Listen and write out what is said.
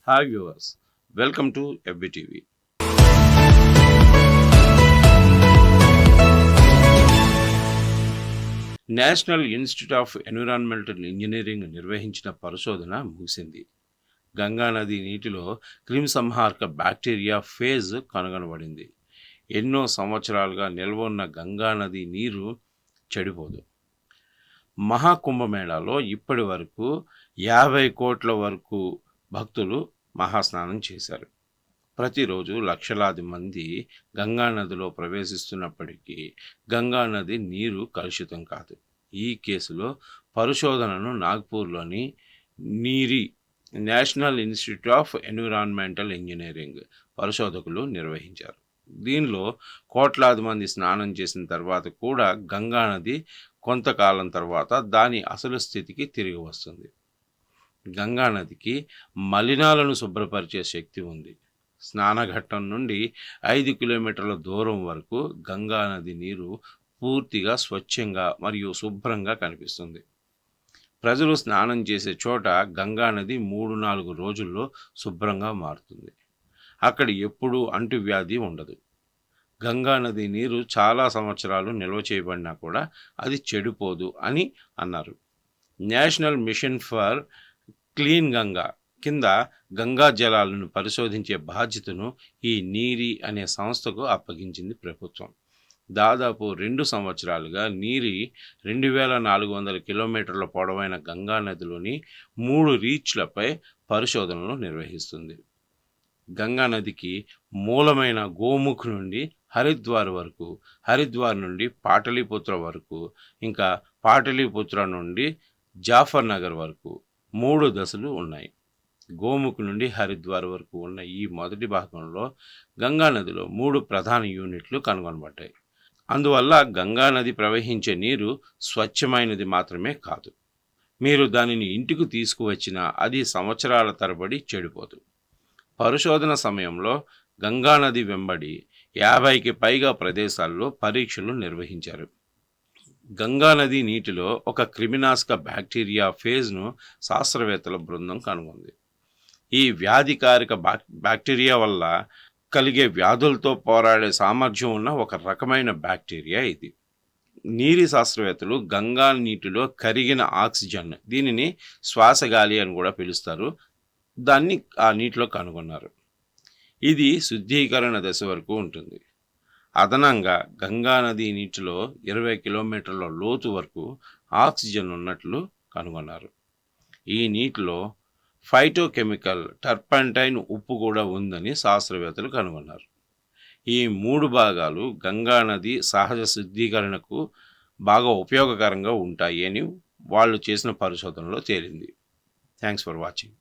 Hi viewers, welcome to FBTV. National institute of environmental engineering నిర్వహించిన పరిశోధన ముగిసింది. గంగానది నీటిలో క్రిమిసంహారక బ్యాక్టీరియా ఫేజ్ కనుగొనబడింది. ఎన్నో సంవత్సరాలుగా నిల్వ ఉన్న గంగానది నీరు చెడిపోదు. మహాకుంభమేళాలో ఇప్పటి వరకు 50 కోట్ల వరకు భక్తులు మహాస్నానం చేశారు. ప్రతిరోజు లక్షలాది మంది గంగానదిలో ప్రవేశిస్తున్నప్పటికీ గంగానది నీరు కలుషితం కాదు. ఈ కేసులో పరిశోధనను నాగ్పూర్లోని NEERI national institute of environmental engineering పరిశోధకులు నిర్వహించారు. దీనిలో కోట్లాది మంది స్నానం చేసిన తర్వాత కూడా గంగానది కొంతకాలం తర్వాత దాని అసలు స్థితికి తిరిగి వస్తుంది. గంగానదికి మలినాలను శుభ్రపరిచే శక్తి ఉంది. స్నానఘట్టం నుండి 5 కిలోమీటర్ల దూరం వరకు గంగానది నీరు పూర్తిగా స్వచ్ఛంగా మరియు శుభ్రంగా కనిపిస్తుంది. ప్రజలు స్నానం చేసే చోట గంగానది 3-4 రోజుల్లో శుభ్రంగా మారుతుంది. అక్కడ ఎప్పుడూ అంటువ్యాధి ఉండదు. గంగానది నీరు చాలా సంవత్సరాలు నిల్వ చేయబడినా కూడా అది చెడిపోదు అని అన్నారు. National mission for clean Ganga కింద గంగా జలాలను పరిశోధించే బాధ్యతను ఈ నీరి అనే సంస్థకు అప్పగించింది ప్రభుత్వం. దాదాపు 2 సంవత్సరాలుగా నీరి 2400 కిలోమీటర్ల పొడవైన గంగానదిలోని 3 రీచ్లపై పరిశోధనలు నిర్వహిస్తుంది. గంగానదికి మూలమైన గోముఖ్ నుండి హరిద్వార్ వరకు, హరిద్వార్ నుండి పాటలీపుత్ర వరకు, ఇంకా పాటలీపుత్ర నుండి జాఫర్ నగర్ వరకు 3 దశలు ఉన్నాయి. గోముఖ్ నుండి హరిద్వార్ వరకు ఉన్న ఈ మొదటి భాగంలో గంగానదిలో 3 ప్రధాన యూనిట్లు కనుగొనబడ్డాయి. అందువల్ల గంగానది ప్రవహించే నీరు స్వచ్ఛమైనది మాత్రమే కాదు, మీరు దానిని ఇంటికి తీసుకువచ్చినా అది సంవత్సరాల తరబడి చెడిపోదు. పరిశోధన సమయంలో గంగానది వెంబడి 50కి పైగా ప్రదేశాల్లో పరీక్షలు నిర్వహించారు. గంగానది నీటిలో ఒక క్రిమినాశక బ్యాక్టీరియా ఫేజ్ను శాస్త్రవేత్తల బృందం కనుగొంది. ఈ వ్యాధికారక బ్యాక్టీరియా వల్ల కలిగే వ్యాధులతో పోరాడే సామర్థ్యం ఉన్న ఒక రకమైన బ్యాక్టీరియా ఇది. నీటి శాస్త్రవేత్తలు గంగా నీటిలో కరిగిన ఆక్సిజన్, దీనిని శ్వాసగాలి అని కూడా పిలుస్తారు, దాన్ని ఆ నీటిలో కనుగొన్నారు. ఇది శుద్ధీకరణ దశ వరకు ఉంటుంది. అదనంగా గంగానది నీటిలో 20 కిలోమీటర్ల లోతు వరకు ఆక్సిజన్ ఉన్నట్లు కనుగొన్నారు. ఈ నీటిలో ఫైటోకెమికల్ టర్పంటైన్ ఉప్పు కూడా ఉందని శాస్త్రవేత్తలు కనుగొన్నారు. ఈ 3 భాగాలు గంగానది సహజ శుద్ధీకరణకు బాగా ఉపయోగకరంగా ఉంటాయి అని వాళ్ళు చేసిన పరిశోధనలో తేలింది. Thanks for watching.